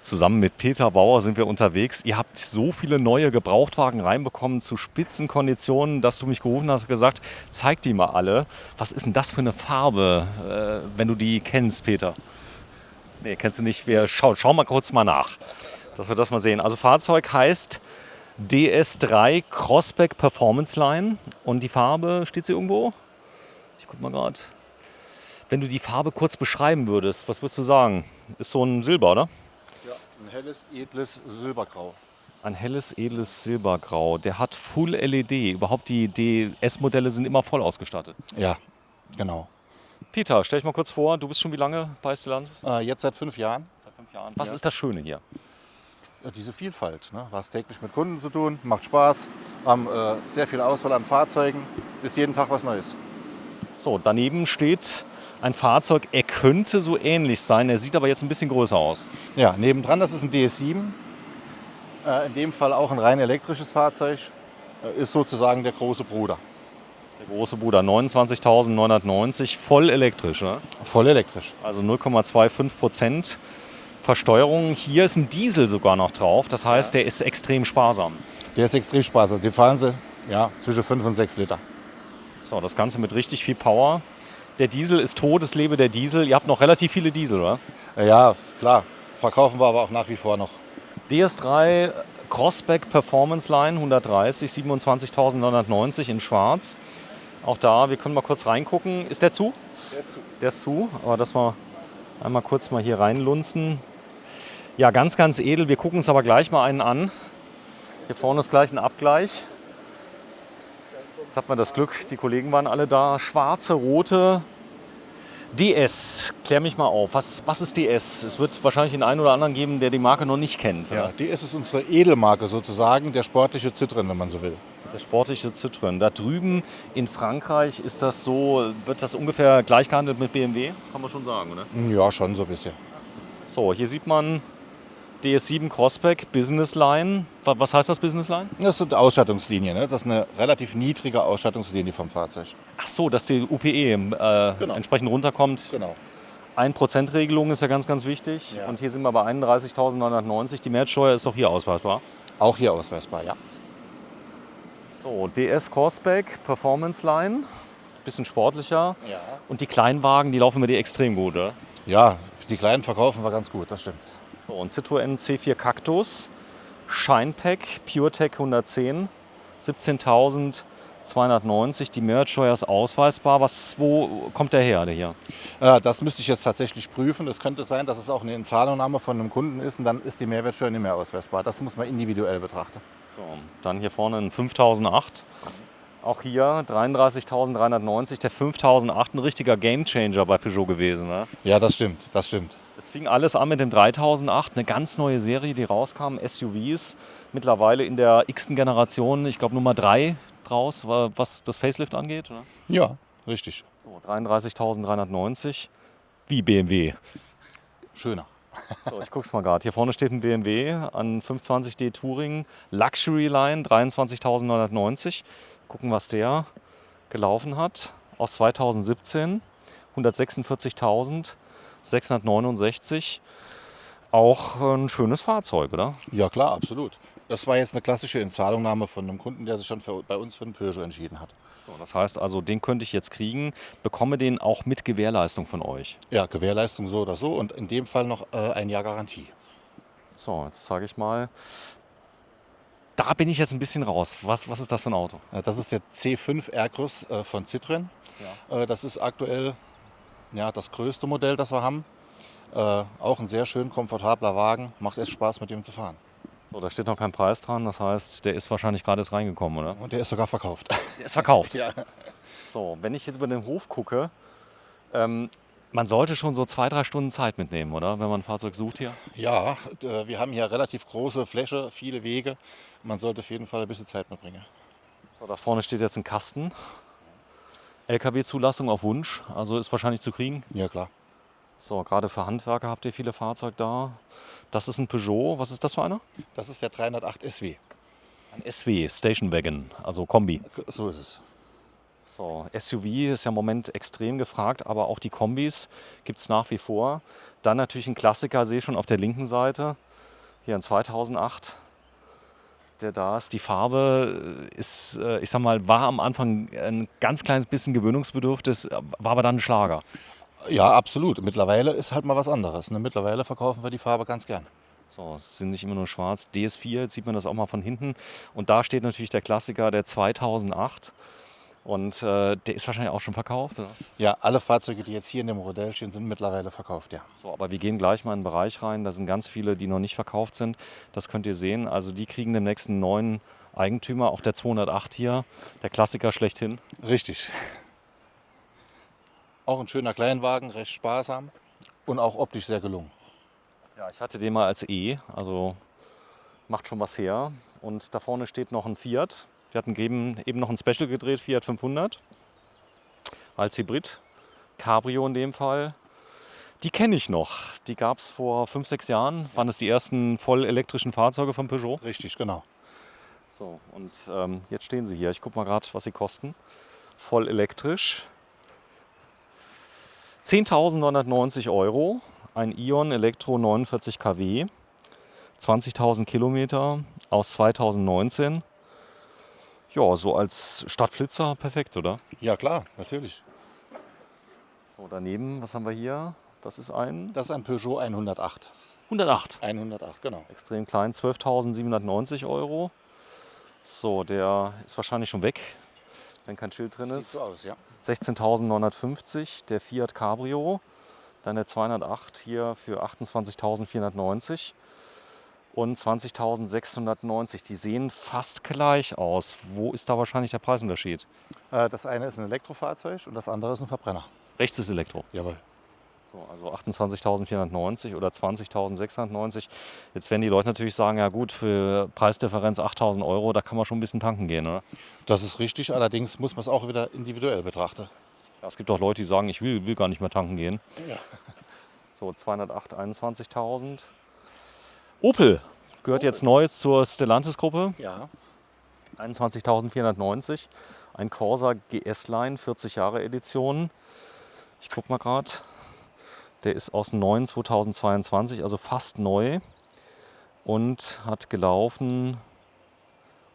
Zusammen mit Peter Bauer sind wir unterwegs. Ihr habt so viele neue Gebrauchtwagen reinbekommen zu Spitzenkonditionen, dass du mich gerufen hast und gesagt, zeig die mal alle. Was ist denn das für eine Farbe, wenn du die kennst, Peter? Nee, kennst du nicht. Schau mal kurz mal nach, dass wir das mal sehen. Also Fahrzeug heißt DS3 Crossback Performance Line. Und die Farbe, steht sie irgendwo? Ich guck mal gerade. Wenn du die Farbe kurz beschreiben würdest, was würdest du sagen? Ist so ein Silber, oder? Ja, ein helles, edles Silbergrau. Ein helles, edles Silbergrau. Der hat Full LED. Überhaupt die DS-Modelle sind immer voll ausgestattet. Ja, genau. Peter, stell dich mal kurz vor, du bist schon wie lange bei Stellantis? Jetzt seit 5 Jahren. Seit 5 Jahren. Was Ja. ist das Schöne hier? Ja, diese Vielfalt. Ne? Du hast täglich mit Kunden zu tun, macht Spaß, haben sehr viel Auswahl an Fahrzeugen, ist jeden Tag was Neues. So, daneben steht ein Fahrzeug, er könnte so ähnlich sein, er sieht aber jetzt ein bisschen größer aus. Ja, nebendran, das ist ein DS7. In dem Fall auch ein rein elektrisches Fahrzeug. Ist sozusagen der große Bruder. Der große Bruder, 29.990, voll elektrisch, ne? Voll elektrisch. Also 0,25% Versteuerung. Hier ist ein Diesel sogar noch drauf, das heißt, der ist extrem sparsam. Der ist extrem sparsam. Die fahren sie zwischen 5 und 6 Liter. So, das Ganze mit richtig viel Power. Der Diesel ist tot, es lebe der Diesel. Ihr habt noch relativ viele Diesel, oder? Ja, klar. Verkaufen wir aber auch nach wie vor noch. DS3 Crossback Performance Line 130, 27.990 in schwarz. Auch da, wir können mal kurz reingucken. Ist der zu? Der ist zu. Der ist zu, aber dass wir einmal kurz mal hier reinlunzen. Ja, ganz, ganz edel. Wir gucken uns aber gleich mal einen an. Hier vorne ist gleich ein Abgleich. Jetzt hat man das Glück, die Kollegen waren alle da. Schwarze, rote DS. Klär mich mal auf. Was ist DS? Es wird wahrscheinlich den einen oder anderen geben, der die Marke noch nicht kennt. Ja, DS ist unsere Edelmarke sozusagen, der sportliche Citroën, wenn man so will. Der sportliche Citroën. Da drüben in Frankreich ist das so, wird das ungefähr gleich gehandelt mit BMW? Kann man schon sagen, oder? Ja, schon so ein bisschen. So, hier sieht man DS7 Crossback Business Line. Was heißt das Business Line? Das ist die Ausstattungslinie. Ne? Das ist eine relativ niedrige Ausstattungslinie vom Fahrzeug. Ach so, dass die UPE entsprechend runterkommt. Genau. 1%-Regelung ist ja ganz, ganz wichtig. Ja. Und hier sind wir bei 31.990. Die Mehrwertsteuer ist auch hier ausweisbar. Auch hier ausweisbar, ja. So, DS Crossback Performance Line. Bisschen sportlicher. Ja. Und die Kleinwagen, die laufen mir die extrem gut, oder? Ja, die kleinen verkaufen wir ganz gut, das stimmt. So, und Citroën C4 Cactus, Shinepack, PureTech 110, 17.290. Die Mehrwertsteuer ist ausweisbar. Wo kommt der her, der hier? Das müsste ich jetzt tatsächlich prüfen. Es könnte sein, dass es auch eine Inzahlungnahme von einem Kunden ist und dann ist die Mehrwertsteuer nicht mehr ausweisbar. Das muss man individuell betrachten. So, dann hier vorne ein 5008. Auch hier 33.390. Der 5008 ein richtiger Gamechanger bei Peugeot gewesen. Ne? Ja, das stimmt, das stimmt. Es fing alles an mit dem 3008, eine ganz neue Serie, die rauskam, SUVs. Mittlerweile in der x-ten Generation, ich glaube Nummer 3 draus, was das Facelift angeht. Oder? Ja, richtig. So, 33.390. Wie BMW. Schöner. So, ich guck's mal gerade. Hier vorne steht ein BMW an 520d Touring Luxury Line, 23.990. Gucken, was der gelaufen hat. Aus 2017, 146.669. Auch ein schönes Fahrzeug, oder? Ja, klar, absolut. Das war jetzt eine klassische Inzahlungnahme von einem Kunden, der sich schon bei uns für einen Peugeot entschieden hat. So, das heißt also, den könnte ich jetzt kriegen, bekomme den auch mit Gewährleistung von euch. Ja, Gewährleistung so oder so und in dem Fall noch ein Jahr Garantie. So, jetzt zeige ich mal. Da bin ich jetzt ein bisschen raus. Was ist das für ein Auto? Das ist der C5 Aircross von Citroën. Ja. Das ist aktuell das größte Modell, das wir haben. Auch ein sehr schön komfortabler Wagen. Macht echt Spaß, mit dem zu fahren. So, da steht noch kein Preis dran. Das heißt, der ist wahrscheinlich gerade erst reingekommen, oder? Und der ist sogar verkauft. Der ist verkauft. Ja. So, wenn ich jetzt über den Hof gucke, man sollte schon so 2-3 Stunden Zeit mitnehmen, oder? Wenn man ein Fahrzeug sucht hier. Ja, wir haben hier relativ große Fläche, viele Wege. Man sollte auf jeden Fall ein bisschen Zeit mitbringen. So, da vorne steht jetzt ein Kasten. LKW-Zulassung auf Wunsch, also ist wahrscheinlich zu kriegen. Ja, klar. So, gerade für Handwerker habt ihr viele Fahrzeuge da. Das ist ein Peugeot. Was ist das für einer? Das ist der 308 SW. Ein SW, Station Wagon, also Kombi. So ist es. So, SUV ist ja im Moment extrem gefragt, aber auch die Kombis gibt es nach wie vor. Dann natürlich ein Klassiker, sehe ich schon auf der linken Seite. Hier ein 2008, der da ist. Die Farbe ist, ich sag mal, war am Anfang ein ganz kleines bisschen gewöhnungsbedürftig, war aber dann ein Schlager. Ja, absolut. Mittlerweile ist halt mal was anderes. Ne? Mittlerweile verkaufen wir die Farbe ganz gern. So, es sind nicht immer nur schwarz. DS4, jetzt sieht man das auch mal von hinten. Und da steht natürlich der Klassiker, der 2008. Und der ist wahrscheinlich auch schon verkauft, oder? Ja, alle Fahrzeuge, die jetzt hier in dem Modell stehen, sind mittlerweile verkauft, ja. So, aber wir gehen gleich mal in den Bereich rein. Da sind ganz viele, die noch nicht verkauft sind. Das könnt ihr sehen. Also die kriegen demnächst einen neuen Eigentümer. Auch der 208 hier, der Klassiker schlechthin. Richtig. Auch ein schöner Kleinwagen, recht sparsam und auch optisch sehr gelungen. Ja, ich hatte den mal als E, also macht schon was her. Und da vorne steht noch ein Fiat. Wir hatten eben noch ein Special gedreht, Fiat 500 als Hybrid. Cabrio in dem Fall. Die kenne ich noch. Die gab es vor 5, 6 Jahren. Waren das die ersten voll elektrischen Fahrzeuge von Peugeot? Richtig, genau. So, und jetzt stehen sie hier. Ich gucke mal gerade, was sie kosten. Voll elektrisch. 10.990 Euro. Ein Ion Elektro 49 kW. 20.000 Kilometer aus 2019. Ja, so als Stadtflitzer perfekt, oder? Ja, klar, natürlich. So, daneben, was haben wir hier? Das ist ein Das ist ein Peugeot 108. 108. 108, genau. Extrem klein, 12.790 Euro. So, der ist wahrscheinlich schon weg, wenn kein Schild drin Sieht ist. so aus, ja. 16.950, der Fiat Cabrio. Dann der 208 hier für 28.490 und 20.690. Die sehen fast gleich aus. Wo ist da wahrscheinlich der Preisunterschied? Das eine ist ein Elektrofahrzeug und das andere ist ein Verbrenner. Rechts ist Elektro. Jawohl. So, also 28.490 oder 20.690. Jetzt werden die Leute natürlich sagen, ja gut, für Preisdifferenz 8.000 Euro, da kann man schon ein bisschen tanken gehen, oder? Das ist richtig, allerdings muss man es auch wieder individuell betrachten. Ja, es gibt auch Leute, die sagen, ich will gar nicht mehr tanken gehen. Ja. So, 208, 21.000. Opel gehört jetzt neu zur Stellantis-Gruppe. Ja. 21.490. Ein Corsa GS-Line, 40 Jahre Edition. Ich guck mal gerade. Der ist aus dem neuen 2022, also fast neu. Und hat gelaufen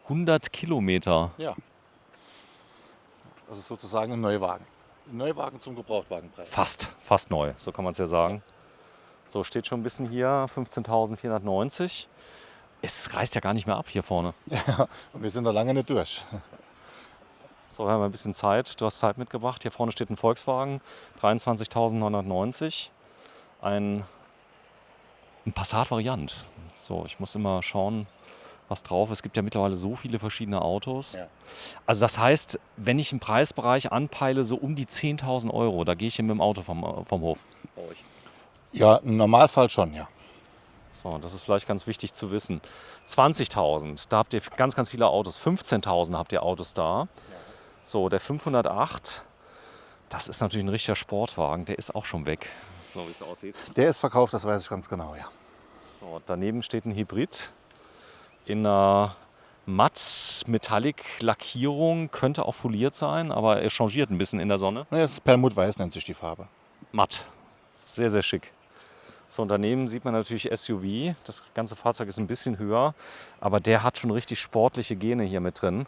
100 Kilometer. Ja. Das ist sozusagen ein Neuwagen. Ein Neuwagen zum Gebrauchtwagenpreis. Fast neu, so kann man es ja sagen. So, steht schon ein bisschen hier, 15.490. Es reißt ja gar nicht mehr ab hier vorne. Und wir sind noch lange nicht durch. So, wir haben ein bisschen Zeit. Du hast Zeit mitgebracht. Hier vorne steht ein Volkswagen, 23.990. Ein Passat-Variant. So, ich muss immer schauen, was drauf ist. Es gibt ja mittlerweile so viele verschiedene Autos. Ja. Also das heißt, wenn ich einen Preisbereich anpeile, so um die 10.000 Euro, da gehe ich hier mit dem Auto vom Hof. Bei euch. Ja, im Normalfall schon, ja. So, das ist vielleicht ganz wichtig zu wissen. 20.000, da habt ihr ganz, ganz viele Autos. 15.000 habt ihr Autos da. So, der 508, das ist natürlich ein richtiger Sportwagen. Der ist auch schon weg. So, wie es aussieht. Der ist verkauft, das weiß ich ganz genau, ja. So, daneben steht ein Hybrid in einer Matt-Metallic-Lackierung. Könnte auch foliert sein, aber er changiert ein bisschen in der Sonne. Das ist Perlmutt-Weiß, nennt sich die Farbe. Matt. Sehr, sehr schick. So, und daneben sieht man natürlich SUV. Das ganze Fahrzeug ist ein bisschen höher, aber der hat schon richtig sportliche Gene hier mit drin.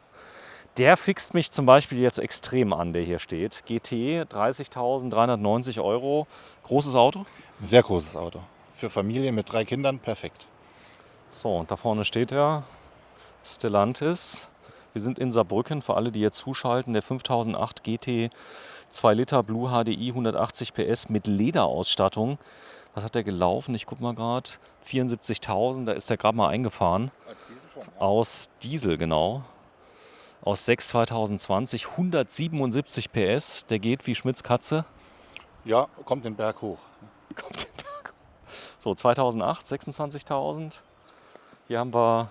Der fixt mich zum Beispiel jetzt extrem an, der hier steht. GT, 30.390 Euro. Großes Auto. Ein sehr großes Auto. Für Familien mit 3 Kindern perfekt. So, und da vorne steht er. Stellantis. Wir sind in Saarbrücken, für alle, die jetzt zuschalten. Der 5008 GT 2 Liter Blue HDI 180 PS mit Lederausstattung. Was hat der gelaufen? Ich guck mal gerade. 74.000, da ist der gerade mal eingefahren. Aus Diesel, genau. Aus 6 2020, 177 PS. Der geht wie Schmitz Katze. Ja, kommt den Berg hoch. So, 2008, 26.000. Hier haben wir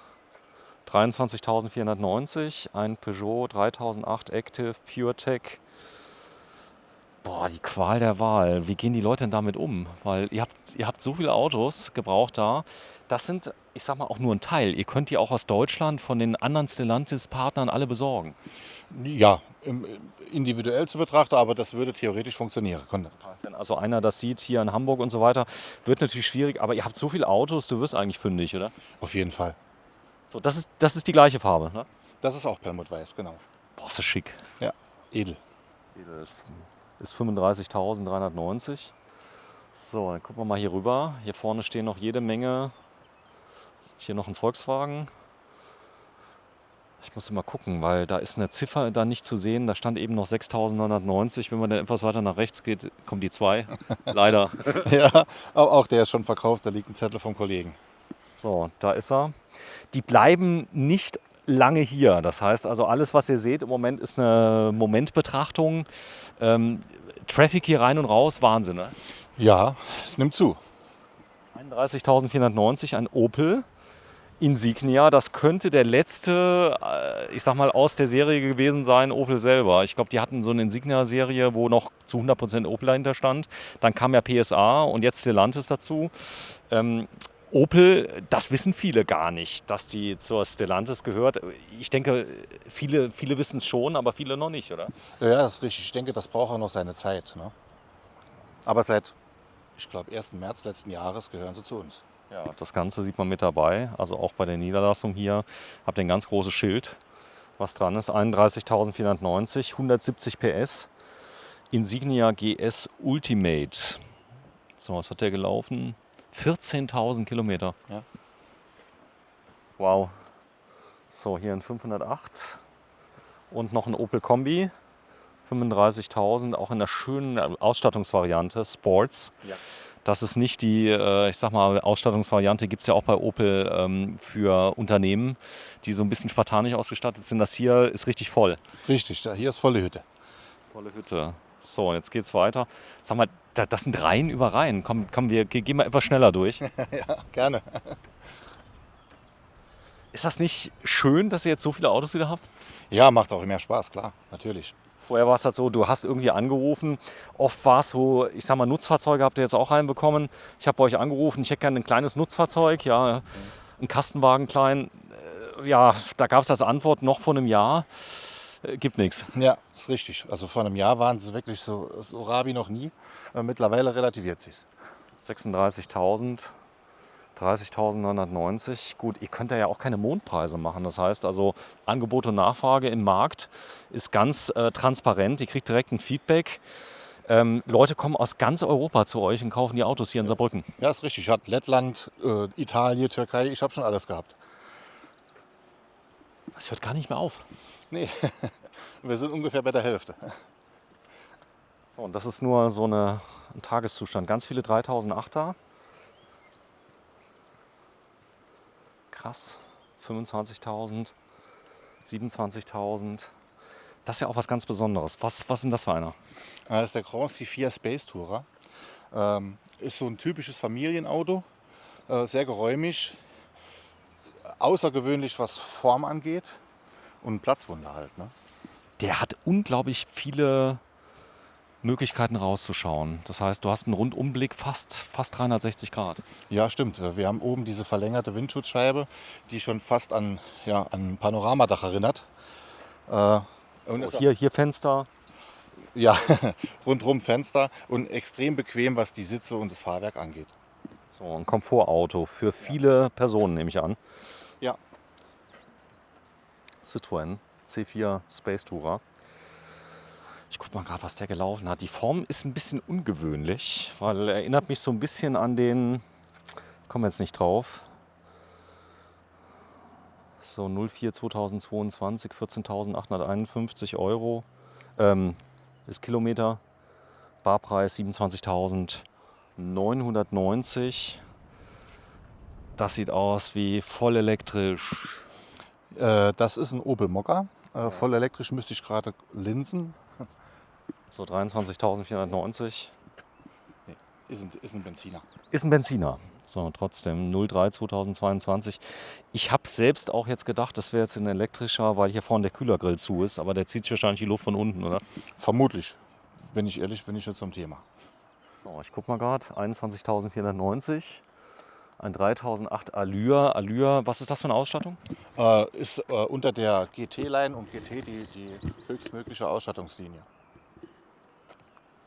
23.490. Ein Peugeot 3008 Active PureTech. Boah, die Qual der Wahl. Wie gehen die Leute denn damit um? Weil ihr habt so viele Autos gebraucht da. Das sind, ich sag mal, auch nur ein Teil. Ihr könnt die auch aus Deutschland von den anderen Stellantis-Partnern alle besorgen. Ja, individuell zu betrachten, aber das würde theoretisch funktionieren. Wenn also einer das sieht hier in Hamburg und so weiter, wird natürlich schwierig. Aber ihr habt so viele Autos, du wirst eigentlich fündig, oder? Auf jeden Fall. So, das ist die gleiche Farbe, ne? Das ist auch Perlmutt-Weiß, genau. Boah, ist das schick. Ja, edel. Ist 35.390. So, dann gucken wir mal hier rüber. Hier vorne stehen noch jede Menge. Hier noch ein Volkswagen. Ich muss mal gucken, weil da ist eine Ziffer da nicht zu sehen. Da stand eben noch 6.990. Wenn man dann etwas weiter nach rechts geht, kommt die 2. Leider. Ja, aber auch der ist schon verkauft, da liegt ein Zettel vom Kollegen. So, da ist er. Die bleiben nicht lange hier. Das heißt also, alles, was ihr seht im Moment, ist eine Momentbetrachtung. Traffic hier rein und raus, Wahnsinn, ne? Ja, es nimmt zu. 31.490, ein Opel Insignia. Das könnte der letzte, ich sag mal, aus der Serie gewesen sein, Opel selber. Ich glaube, die hatten so eine Insignia-Serie, wo noch zu 100% Opel dahinter stand. Dann kam ja PSA und jetzt Stellantis dazu. Opel, das wissen viele gar nicht, dass die zur Stellantis gehört. Ich denke, viele wissen es schon, aber viele noch nicht, oder? Ja, das ist richtig. Ich denke, das braucht auch noch seine Zeit. Ne? Aber seit, ich glaube, 1. März letzten Jahres gehören sie zu uns. Ja, das Ganze sieht man mit dabei. Also auch bei der Niederlassung hier habt ihr ein ganz großes Schild, was dran ist. 31.490, 170 PS. Insignia GS Ultimate. So, was hat der gelaufen? 14.000 Kilometer. Ja. Wow. So, hier ein 508 und noch ein Opel Kombi. 35.000, auch in der schönen Ausstattungsvariante, Sports. Ja. Das ist nicht die, ich sag mal, Ausstattungsvariante gibt es ja auch bei Opel für Unternehmen, die so ein bisschen spartanisch ausgestattet sind. Das hier ist richtig voll. Richtig, hier ist volle Hütte. Volle Hütte. So, jetzt geht's weiter. Sag mal, das sind Reihen über Reihen. Komm, wir gehen mal etwas schneller durch. Ja, gerne. Ist das nicht schön, dass ihr jetzt so viele Autos wieder habt? Ja, macht auch mehr Spaß, klar, natürlich. Vorher war es halt so, du hast irgendwie angerufen. Oft war es so, ich sag mal, Nutzfahrzeuge habt ihr jetzt auch reinbekommen. Ich habe bei euch angerufen, ich hätte gerne ein kleines Nutzfahrzeug, ja, ein Kastenwagen klein. Ja, da gab es als Antwort noch vor einem Jahr, gibt nichts. Ja, ist richtig. Also vor einem Jahr waren sie wirklich so Rabi noch nie. Mittlerweile relativiert sich's. 36.000, 30.990. Gut, ihr könnt ja auch keine Mondpreise machen. Das heißt also, Angebot und Nachfrage im Markt ist ganz transparent. Ihr kriegt direkt ein Feedback. Leute kommen aus ganz Europa zu euch und kaufen die Autos hier in Saarbrücken. Ja, ist richtig. Ich hatte Lettland, Italien, Türkei, ich habe schon alles gehabt. Das hört gar nicht mehr auf. Nee, wir sind ungefähr bei der Hälfte. So, und das ist nur so ein Tageszustand. Ganz viele 3008er. Krass. 25.000, 27.000. Das ist ja auch was ganz Besonderes. Was ist denn das für einer? Das ist der Grand C4 Space Tourer. Ist so ein typisches Familienauto. Sehr geräumig. Außergewöhnlich, was Form angeht. Und ein Platzwunder halt. Ne? Der hat unglaublich viele Möglichkeiten rauszuschauen. Das heißt, du hast einen Rundumblick fast 360 Grad. Ja, stimmt. Wir haben oben diese verlängerte Windschutzscheibe, die schon fast an ein Panoramadach erinnert. Und Hier Fenster. Ja, rundrum Fenster und extrem bequem, was die Sitze und das Fahrwerk angeht. So, ein Komfortauto für viele Personen, nehme ich an. Ja. Citroën C4 Space Tourer. Ich gucke mal gerade, was der gelaufen hat. Die Form ist ein bisschen ungewöhnlich, weil er erinnert mich so ein bisschen an den, ich komme jetzt nicht drauf, so 04 2022, 14.851 Euro, ist Kilometer, Barpreis 27.990. Das sieht aus wie voll elektrisch. Das ist ein Opel Mokka. Voll elektrisch müsste ich gerade linsen. So 23.490. Nee, ist ein Benziner. Ist ein Benziner. So, trotzdem 03 2022. Ich habe selbst auch jetzt gedacht, das wäre jetzt ein elektrischer, weil hier vorne der Kühlergrill zu ist. Aber der zieht sich wahrscheinlich die Luft von unten, oder? Vermutlich. bin ich ehrlich, bin ich nicht zum Thema. So, ich gucke mal gerade, 21.490, ein 3008 Allure. Allure, was ist das für eine Ausstattung? Ist unter der GT-Line und GT die höchstmögliche Ausstattungslinie.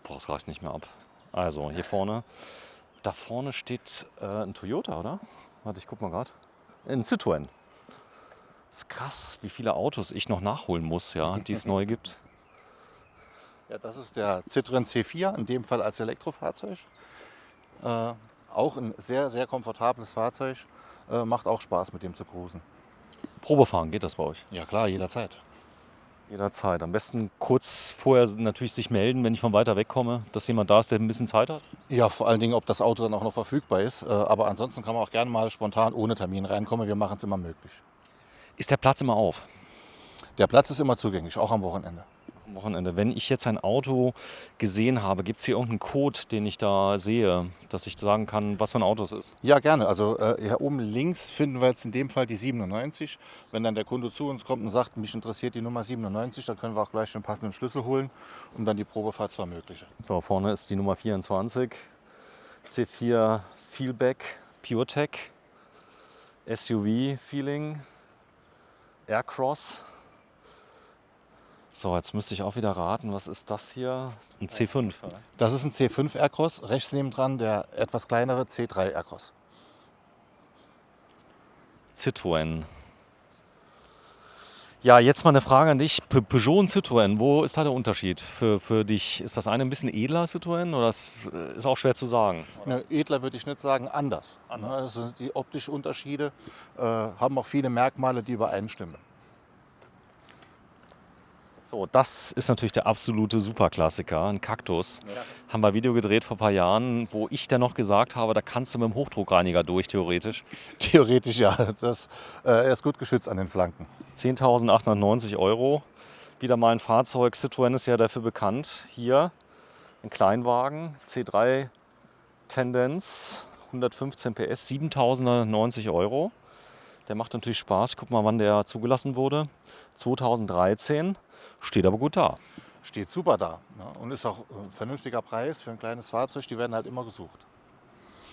Boah, das reicht nicht mehr ab. Also, hier vorne, da vorne steht ein Toyota, oder? Warte, ich guck mal gerade. Ein Citroën. Ist krass, wie viele Autos ich noch nachholen muss, ja, die es neu gibt. Ja, das ist der Citroën C4, in dem Fall als Elektrofahrzeug. Auch ein sehr, sehr komfortables Fahrzeug. Macht auch Spaß, mit dem zu cruisen. Probefahren, geht das bei euch? Ja klar, jederzeit. Jederzeit. Am besten kurz vorher natürlich sich melden, wenn ich von weiter weg komme, dass jemand da ist, der ein bisschen Zeit hat. Ja, vor allen Dingen, ob das Auto dann auch noch verfügbar ist. Aber ansonsten kann man auch gerne mal spontan ohne Termin reinkommen. Wir machen es immer möglich. Ist der Platz immer auf? Der Platz ist immer zugänglich, auch am Wochenende. Am Wochenende. Wenn ich jetzt ein Auto gesehen habe, gibt es hier irgendeinen Code, den ich da sehe, dass ich sagen kann, was für ein Auto es ist? Ja, gerne. Also hier oben links finden wir jetzt in dem Fall die 97. Wenn dann der Kunde zu uns kommt und sagt, mich interessiert die Nummer 97, dann können wir auch gleich den passenden Schlüssel holen, um dann die Probefahrt zu ermöglichen. So, vorne ist die Nummer 24. C4 Feelback PureTech. SUV Feeling. Aircross. So, jetzt müsste ich auch wieder raten, was ist das hier? Ein C5. Das ist ein C5 Aircross, rechts nebendran der etwas kleinere C3 Aircross. Citroën. Ja, jetzt mal eine Frage an dich. Peugeot und Citroën, wo ist da der Unterschied für dich? Ist das eine ein bisschen edler, Citroën, oder ist auch schwer zu sagen? Ne, edler würde ich nicht sagen, anders. Ne, also die optischen Unterschiede haben auch viele Merkmale, die übereinstimmen. So, das ist natürlich der absolute Superklassiker, ein Kaktus. Haben wir ein Video gedreht vor ein paar Jahren, wo ich dann noch gesagt habe, da kannst du mit dem Hochdruckreiniger durch, theoretisch. Theoretisch ja, er ist gut geschützt an den Flanken. 10.890 Euro. Wieder mal ein Fahrzeug. Citroën ist ja dafür bekannt. Hier ein Kleinwagen, C3 Tendenz, 115 PS, 7.090 Euro. Der macht natürlich Spaß. Ich guck mal, wann der zugelassen wurde. 2013. Steht aber gut da. Steht super da, ne, und ist auch ein vernünftiger Preis für ein kleines Fahrzeug. Die werden halt immer gesucht.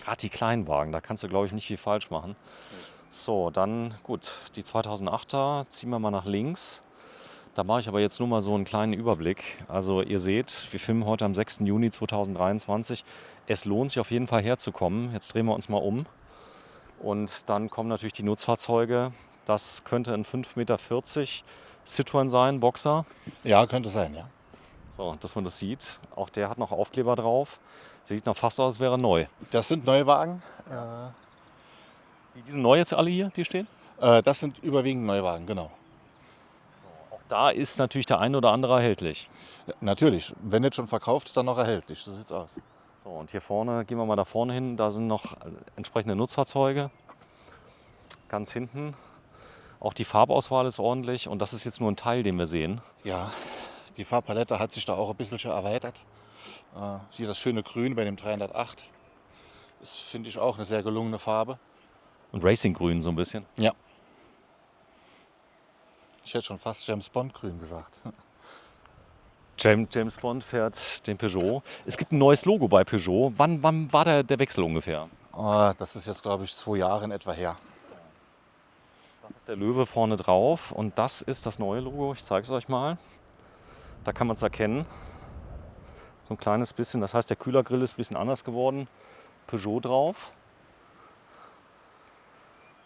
Gerade die Kleinwagen, da kannst du, glaube ich, nicht viel falsch machen. So, dann gut, die 2008er ziehen wir mal nach links. Da mache ich aber jetzt nur mal so einen kleinen Überblick. Also ihr seht, wir filmen heute am 6. Juni 2023. Es lohnt sich auf jeden Fall herzukommen. Jetzt drehen wir uns mal um. Und dann kommen natürlich die Nutzfahrzeuge. Das könnte ein 5,40 Meter Citroën sein, Boxer. Ja, könnte sein, ja. So, dass man das sieht. Auch der hat noch Aufkleber drauf. Sieht noch fast aus, als wäre er neu. Das sind Neuwagen. Die sind neu jetzt alle hier, die stehen? Das sind überwiegend Neuwagen, genau. Auch da ist natürlich der ein oder andere erhältlich. Ja, natürlich, wenn nicht schon verkauft, dann noch erhältlich. So sieht's aus. So, und hier vorne, gehen wir mal da vorne hin, da sind noch entsprechende Nutzfahrzeuge. Ganz hinten. Auch die Farbauswahl ist ordentlich und das ist jetzt nur ein Teil, den wir sehen. Ja, die Farbpalette hat sich da auch ein bisschen erweitert. Hier das schöne Grün bei dem 308. Das finde ich auch eine sehr gelungene Farbe. Und Racinggrün so ein bisschen. Ja. Ich hätte schon fast James Bond grün gesagt. James Bond fährt den Peugeot. Es gibt ein neues Logo bei Peugeot. Wann war der Wechsel ungefähr? Das ist jetzt, glaube ich, 2 Jahre in etwa her. Das ist der Löwe vorne drauf und das ist das neue Logo. Ich zeige es euch mal. Da kann man es erkennen. So ein kleines bisschen. Das heißt, der Kühlergrill ist ein bisschen anders geworden. Peugeot drauf.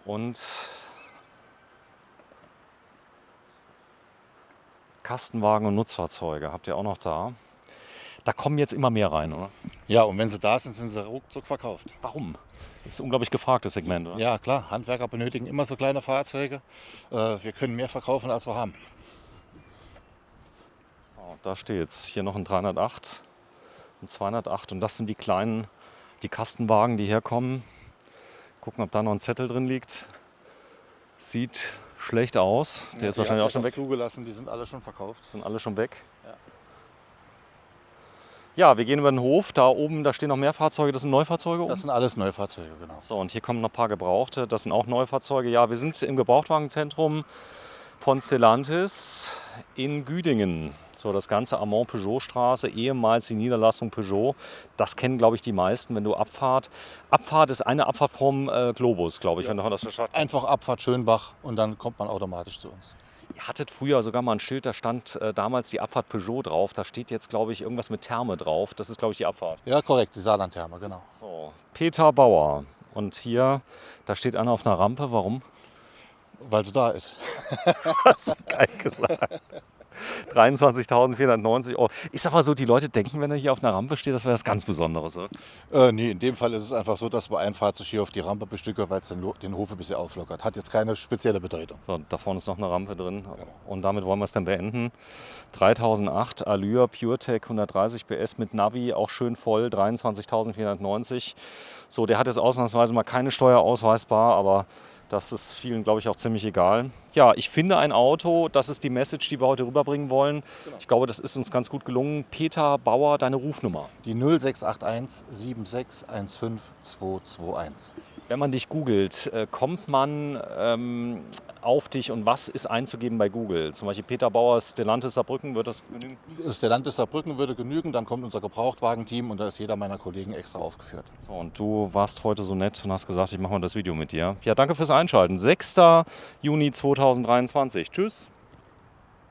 Und Kastenwagen und Nutzfahrzeuge habt ihr auch noch da. Da kommen jetzt immer mehr rein, oder? Ja, und wenn sie da sind, sind sie ruckzuck verkauft. Warum? Das ist ein unglaublich gefragtes Segment, oder? Ja, klar, Handwerker benötigen immer so kleine Fahrzeuge. Wir können mehr verkaufen, als wir haben. So, da steht's. Hier noch ein 308, ein 208 und das sind die kleinen, die Kastenwagen, die herkommen. Gucken, ob da noch ein Zettel drin liegt. Sieht schlecht aus. Der ist wahrscheinlich auch schon weg. Zugelassen, die sind alle schon verkauft. Sind alle schon weg. Ja, wir gehen über den Hof. Da oben, da stehen noch mehr Fahrzeuge. Das sind Neufahrzeuge oben? Das sind alles Neufahrzeuge, genau. So, und hier kommen noch ein paar Gebrauchte. Das sind auch Neufahrzeuge. Ja, wir sind im Gebrauchtwagenzentrum von Stellantis in Güdingen. So, das ganze Amont-Peugeot-Straße, ehemals die Niederlassung Peugeot. Das kennen, glaube ich, die meisten, wenn du Abfahrt. Abfahrt ist eine Abfahrt vom Globus, glaube ich, wenn du das verstanden. Einfach Abfahrt Schönbach und dann kommt man automatisch zu uns. Ihr hattet früher sogar mal ein Schild, da stand damals die Abfahrt Peugeot drauf. Da steht jetzt, glaube ich, irgendwas mit Therme drauf. Das ist, glaube ich, die Abfahrt. Ja, korrekt, die Saarlandtherme, genau. So, Peter Bauer. Und hier, da steht einer auf einer Rampe. Warum? Weil sie da ist. Hast du geil gesagt. 23.490 Euro. Ist aber so, die Leute denken, wenn er hier auf einer Rampe steht, das wäre was ganz Besonderes. Oder? Nee, in dem Fall ist es einfach so, dass wir ein Fahrzeug hier auf die Rampe bestücken, weil es den Hof ein bisschen auflockert. Hat jetzt keine spezielle Bedeutung. So, da vorne ist noch eine Rampe drin. Und damit wollen wir es dann beenden. 3008 Allure PureTech 130 PS mit Navi, auch schön voll, 23.490. So, der hat jetzt ausnahmsweise mal keine Steuer ausweisbar, aber das ist vielen, glaube ich, auch ziemlich egal. Ja, ich finde ein Auto, das ist die Message, die wir heute rüberbringen wollen. Ich glaube, das ist uns ganz gut gelungen. Peter Bauer, deine Rufnummer. Die 0681 7615 221. Wenn man dich googelt, kommt man auf dich und was ist einzugeben bei Google? Zum Beispiel Peter Bauer, Stellantis Saarbrücken, wird das genügen? Stellantis Saarbrücken würde genügen, dann kommt unser Gebrauchtwagenteam und da ist jeder meiner Kollegen extra aufgeführt. So, und du warst heute so nett und hast gesagt, ich mache mal das Video mit dir. Ja, danke fürs Einschalten. 6. Juni 2023. Tschüss.